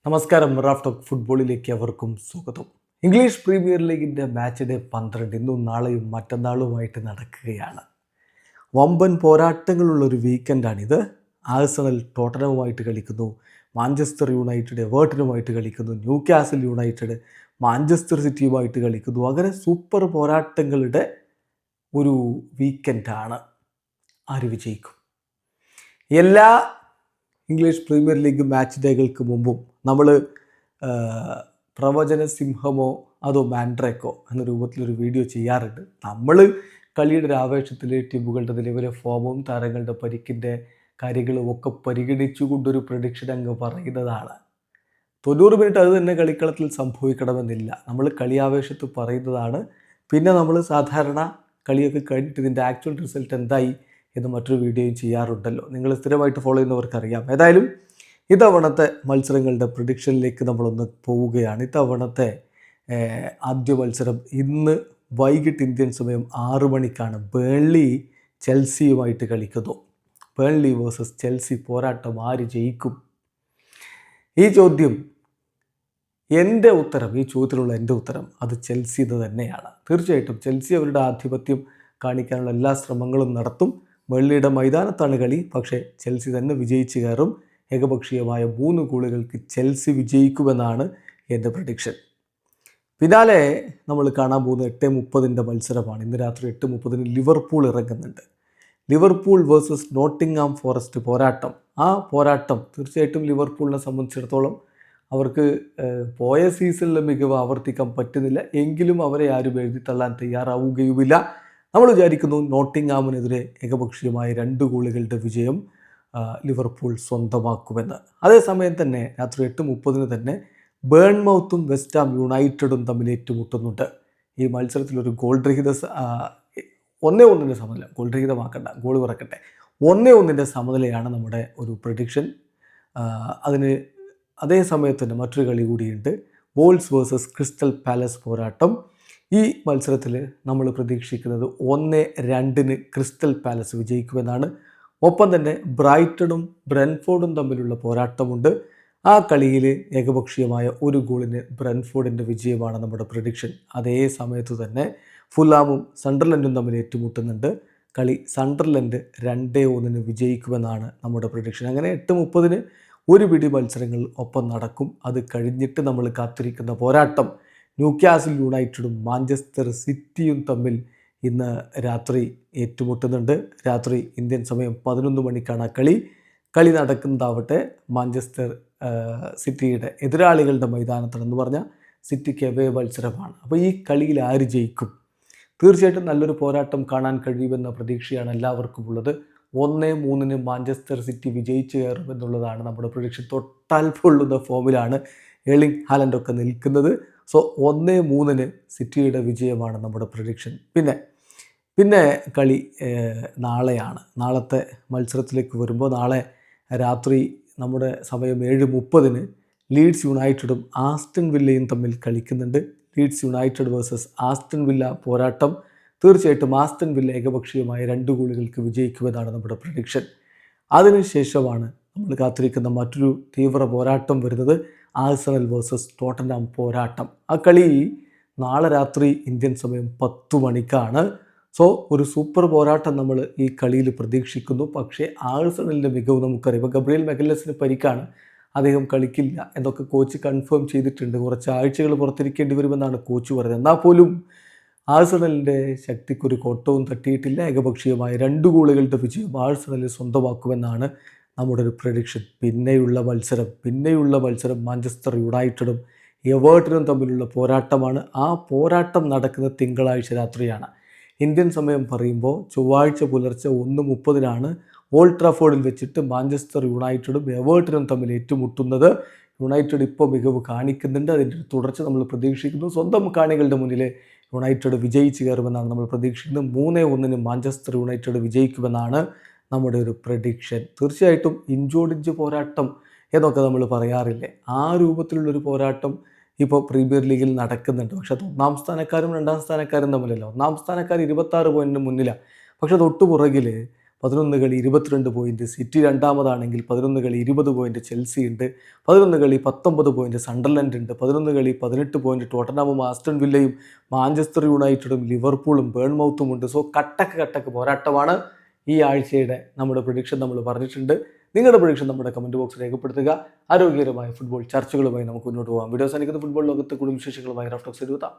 നമസ്കാരം. Raf talk ഫുട്ബോളിലേക്ക് അവർക്കും സ്വാഗതം. ഇംഗ്ലീഷ് പ്രീമിയർ ലീഗിൻ്റെ മാച്ച് ഡേ 12 ഇന്നും നാളെയും മറ്റന്നാളുമായിട്ട് നടക്കുകയാണ്. വമ്പൻ പോരാട്ടങ്ങളുള്ളൊരു വീക്കെൻഡാണിത്. ആഴ്സണൽ ടോട്ടനവുമായിട്ട് കളിക്കുന്നു, മാഞ്ചസ്റ്റർ യുണൈറ്റഡ് എവേർട്ടനുമായിട്ട് കളിക്കുന്നു, ന്യൂകാസിൽ യുണൈറ്റഡ് മാഞ്ചസ്റ്റർ സിറ്റിയുമായിട്ട് കളിക്കുന്നു. അങ്ങനെ സൂപ്പർ പോരാട്ടങ്ങളുടെ ഒരു വീക്കെൻഡാണ്. ആര് വിജയിക്കും? എല്ലാ ഇംഗ്ലീഷ് പ്രീമിയർ ലീഗ് മാച്ച് ഡേകൾക്ക് മുമ്പും നമ്മൾ പ്രവചന സിംഹമോ അതോ മാൻഡ്രേക്കോ എന്ന രൂപത്തിലൊരു വീഡിയോ ചെയ്യാറുണ്ട്. നമ്മൾ കളിയുടെ ഒരു ആവേശത്തിൽ ടീമുകളുടെ നിലവിലെ ഫോമും താരങ്ങളുടെ പരിക്കിൻ്റെ കാര്യങ്ങളും ഒക്കെ പരിഗണിച്ചുകൊണ്ടൊരു പ്രഡിക്ഷൻ അങ്ങ് പറയുന്നതാണ്. 90 മിനിറ്റ് അത് തന്നെ കളിക്കളത്തിൽ സംഭവിക്കണമെന്നില്ല. നമ്മൾ കളി ആവേശത്ത് പറയുന്നതാണ്. പിന്നെ നമ്മൾ സാധാരണ കളിയൊക്കെ കഴിഞ്ഞിട്ട് ഇതിൻ്റെ ആക്ച്വൽ റിസൾട്ട് എന്തായി എന്ന് മറ്റൊരു വീഡിയോയും ചെയ്യാറുണ്ടല്ലോ. നിങ്ങൾ സ്ഥിരമായിട്ട് ഫോളോ ചെയ്യുന്നവർക്കറിയാം. ഏതായാലും ഇത്തവണത്തെ മത്സരങ്ങളുടെ പ്രഡിക്ഷനിലേക്ക് നമ്മളൊന്ന് പോവുകയാണ്. ഇത്തവണത്തെ ആദ്യ മത്സരം ഇന്ന് വൈകിട്ട് ഇന്ത്യൻ സമയം 6 മണിക്കാണ്. ബേൺലി ചെൽസിയുമായിട്ട് കളിക്കുന്നു. ബേൺലി വേഴ്സസ് ചെൽസി പോരാട്ടം. ആര് ജയിക്കും? ഈ ചോദ്യം ഈ ചോദ്യത്തിലുള്ള എൻ്റെ ഉത്തരം അത് ചെൽസി തന്നെയാണ്. തീർച്ചയായിട്ടും ചെൽസി അവരുടെ ആധിപത്യം കാണിക്കാനുള്ള എല്ലാ ശ്രമങ്ങളും നടത്തും. ബേൺലിയുടെ മൈതാനത്താണ് കളി. പക്ഷേ ചെൽസി തന്നെ വിജയിച്ച് കയറും. ഏകപക്ഷീയമായ 3 ഗോളുകൾക്ക് ചെൽസി വിജയിക്കുമെന്നാണ് എൻ്റെ പ്രഡിക്ഷൻ. പിന്നാലെ നമ്മൾ കാണാൻ പോകുന്ന 8:30 മത്സരമാണ്. ഇന്ന് രാത്രി 8:30 ലിവർപൂൾ ഇറങ്ങുന്നുണ്ട്. ലിവർപൂൾ വേഴ്സസ് നോട്ടിംഗ്ഹാം ഫോറസ്റ്റ് പോരാട്ടം. ആ പോരാട്ടം തീർച്ചയായിട്ടും ലിവർപൂളിനെ സംബന്ധിച്ചിടത്തോളം അവർക്ക് പോയ സീസണിലെ മികവ് ആവർത്തിക്കാൻ പറ്റുന്നില്ല. എങ്കിലും അവരെ ആരും എഴുതിത്തള്ളാൻ തയ്യാറാവുകയുമില്ല. നമ്മൾ വിചാരിക്കുന്നു നോട്ടിംഗ്ഹാമിനെതിരെ ഏകപക്ഷീയമായ 2 ഗോളുകളുടെ വിജയം ലിവർപൂൾ സ്വന്തമാക്കുമെന്ന്. അതേസമയം തന്നെ രാത്രി 8:30 തന്നെ ബേൺമൗത്തും വെസ്റ്റ് ഹാം യുണൈറ്റഡും തമ്മിൽ ഏറ്റുമുട്ടുന്നുണ്ട്. ഈ മത്സരത്തിലൊരു ഗോൾ രഹിത 1-1 സമനില, ഗോൾ രഹിതമാക്കണ്ട, ഗോൾ കുറക്കട്ടെ, 1-1 സമനിലയാണ് നമ്മുടെ ഒരു പ്രഡിക്ഷൻ. അതിന് അതേ സമയത്ത് തന്നെ മറ്റൊരു കളി കൂടിയുണ്ട്. വോൾസ് വേഴ്സസ് ക്രിസ്റ്റൽ പാലസ് പോരാട്ടം. ഈ മത്സരത്തിൽ നമ്മൾ പ്രതീക്ഷിക്കുന്നത് 1-2 ക്രിസ്റ്റൽ പാലസ് വിജയിക്കുമെന്നാണ്. ഒപ്പം തന്നെ ബ്രൈറ്റണും ബ്രെൻഫോർഡും തമ്മിലുള്ള പോരാട്ടമുണ്ട്. ആ കളിയിൽ ഏകപക്ഷീയമായ 1 ഗോളിന് ബ്രെൻഫോർഡിൻ്റെ വിജയമാണ് നമ്മുടെ പ്രഡിക്ഷൻ. അതേ സമയത്ത് തന്നെ ഫുലാമും സണ്ടർലൻഡും തമ്മിൽ ഏറ്റുമുട്ടുന്നുണ്ട്. കളി സണ്ടർലൻഡ് 2-1 വിജയിക്കുമെന്നാണ് നമ്മുടെ പ്രഡിക്ഷൻ. അങ്ങനെ 8:30 ഒരു പിടി മത്സരങ്ങൾ ഒപ്പം നടക്കും. അത് കഴിഞ്ഞിട്ട് നമ്മൾ കാത്തിരിക്കുന്ന പോരാട്ടം ന്യൂകാസിൽ യുണൈറ്റഡും മാഞ്ചസ്റ്റർ സിറ്റിയും തമ്മിൽ ഇന്ന് രാത്രി ഏറ്റുമുട്ടുന്നുണ്ട്. രാത്രി ഇന്ത്യൻ സമയം 11 മണിക്കാണ് ആ കളി നടക്കുന്നതാവട്ടെ മാഞ്ചസ്റ്റർ സിറ്റിയുടെ എതിരാളികളുടെ മൈതാനത്താണെന്ന് പറഞ്ഞാൽ സിറ്റിക്ക് എവേ മത്സരമാണ്. അപ്പോൾ ഈ കളിയിൽ ആര് ജയിക്കും? തീർച്ചയായിട്ടും നല്ലൊരു പോരാട്ടം കാണാൻ കഴിയുമെന്ന പ്രതീക്ഷയാണ് എല്ലാവർക്കും ഉള്ളത്. 1-3 മാഞ്ചസ്റ്റർ സിറ്റി വിജയിച്ചു കയറുമെന്നുള്ളതാണ് നമ്മുടെ പ്രഡിക്ഷൻ. തൊട്ടാൽ പൊള്ളുന്ന ഫോമിലാണ് എർലിംഗ് ഹാലൻഡൊക്കെ നിൽക്കുന്നത്. സോ 1-3 സിറ്റിയുടെ വിജയമാണ് നമ്മുടെ പ്രഡിക്ഷൻ. പിന്നെ കളി നാളെയാണ്. നാളത്തെ മത്സരത്തിലേക്ക് വരുമ്പോൾ നാളെ രാത്രി നമ്മുടെ സമയം 7:30 ലീഡ്സ് യുണൈറ്റഡും ആസ്റ്റൺ വില്ലയും തമ്മിൽ കളിക്കുന്നുണ്ട്. Leeds United versus Aston Villa പോരാട്ടം. തീർച്ചയായിട്ടും ആസ്റ്റൺ വില്ല ഏകപക്ഷീയമായ 2 ഗോളുകൾക്ക് വിജയിക്കുമെന്നാണ് നമ്മുടെ പ്രഡിക്ഷൻ. അതിനുശേഷമാണ് നമ്മൾ കാത്തിരിക്കുന്ന മറ്റൊരു തീവ്ര പോരാട്ടം വരുന്നത്. ആഴ്സണൽ വേഴ്സസ് ടോട്ടൻഹാം പോരാട്ടം. ആ കളി നാളെ രാത്രി ഇന്ത്യൻ സമയം 10 മണിക്കാണ്. സോ ഒരു സൂപ്പർ പോരാട്ടം നമ്മൾ ഈ കളിയിൽ പ്രതീക്ഷിക്കുന്നു. പക്ഷേ ആഴ്സണലിൻ്റെ മികവ് നമുക്കറിയാം. ഇപ്പോൾ ഗബ്രിയേൽ മെഗലസിന് പരിക്കാണ്, അദ്ദേഹം കളിക്കില്ല എന്നൊക്കെ കോച്ച് കൺഫേം ചെയ്തിട്ടുണ്ട്. കുറച്ച് ആഴ്ചകൾ പുറത്തിരിക്കേണ്ടി വരുമെന്നാണ് കോച്ച് പറയുന്നത്. എന്നാൽ പോലും ആഴ്സണലിൻ്റെ ശക്തിക്കൊരു കോട്ടവും തട്ടിയിട്ടില്ല. ഏകപക്ഷീയമായ 2 ഗോളുകളുടെ വിജയം ആഴ്സണൽ സ്വന്തമാക്കുമെന്നാണ് നമ്മുടെ ഒരു പ്രഡിക്ഷൻ. പിന്നെയുള്ള മത്സരം മാഞ്ചസ്റ്റർ യുണൈറ്റഡും എവേർട്ടനും തമ്മിലുള്ള പോരാട്ടമാണ്. ആ പോരാട്ടം നടക്കുന്ന തിങ്കളാഴ്ച രാത്രിയാണ്. ഇന്ത്യൻ സമയം പറയുമ്പോൾ ചൊവ്വാഴ്ച പുലർച്ചെ 1:30 ഓൾഡ് ട്രാഫോർഡിൽ വെച്ചിട്ട് മാഞ്ചസ്റ്റർ യുണൈറ്റഡും എവേർട്ടനും തമ്മിൽ ഏറ്റുമുട്ടുന്നത്. യുണൈറ്റഡ് ഇപ്പോൾ മികവ് കാണിക്കുന്നുണ്ട്. അതിൻ്റെ ഒരു തുടർച്ച നമ്മൾ പ്രതീക്ഷിക്കുന്നു. സ്വന്തം കാണികളുടെ മുന്നിൽ യുണൈറ്റഡ് വിജയിച്ച് കയറുമെന്നാണ് നമ്മൾ പ്രതീക്ഷിക്കുന്നത്. 3-1 മാഞ്ചസ്റ്റർ യുണൈറ്റഡ് വിജയിക്കുമെന്നാണ് നമ്മുടെ ഒരു പ്രഡിക്ഷൻ. തീർച്ചയായിട്ടും ഇഞ്ചോടിഞ്ച് പോരാട്ടം എന്നൊക്കെ നമ്മൾ പറയാറില്ലേ, ആ രൂപത്തിലുള്ളൊരു പോരാട്ടം ഇപ്പോൾ പ്രീമിയർ ലീഗിൽ നടക്കുന്നുണ്ട്. പക്ഷേ അത് 1ാം സ്ഥാനക്കാരും 2ാം സ്ഥാനക്കാരും തമ്മിലല്ല. 1ാം സ്ഥാനക്കാർ 26 പോയിൻറ്റിന് മുന്നിലാണ്. പക്ഷേ തൊട്ടു പുറകിൽ 11 കളി 22 പോയിൻറ്റ്. സിറ്റി രണ്ടാമതാണെങ്കിൽ 11 കളി 20 പോയിൻറ്റ് ചെൽസി ഉണ്ട്. 11 കളി 19 പോയിൻറ്റ് സണ്ടർലൻഡ് ഉണ്ട്. 11 കളി 18 പോയിൻറ്റ് ടോട്ടനാമും ആസ്റ്റൺ വില്ലയും മാഞ്ചസ്റ്റർ യുണൈറ്റഡും ലിവർപൂളും ബേൺമൗത്തും ഉണ്ട്. സോ കട്ടക്ക് പോരാട്ടമാണ്. ഈ ആഴ്ചയുടെ നമ്മുടെ പ്രഡിക്ഷൻ നമ്മൾ പറഞ്ഞിട്ടുണ്ട്. നിങ്ങളുടെ പ്രഡിക്ഷൻ നമ്മുടെ കമൻറ്റ് ബോക്സിൽ രേഖപ്പെടുത്തുക. ആരോഗ്യകരമായ ഫുട്ബോൾ ചർച്ചകളുമായി നമുക്ക് മുന്നോട്ട് പോകാം. വീഡിയോ സാധിക്കുന്ന ഫുട്ബോൾ ലോകത്തെ കൂടുതൽ വിശേഷങ്ങളുമായി റഫ്ലക്സ് എഴുതാം.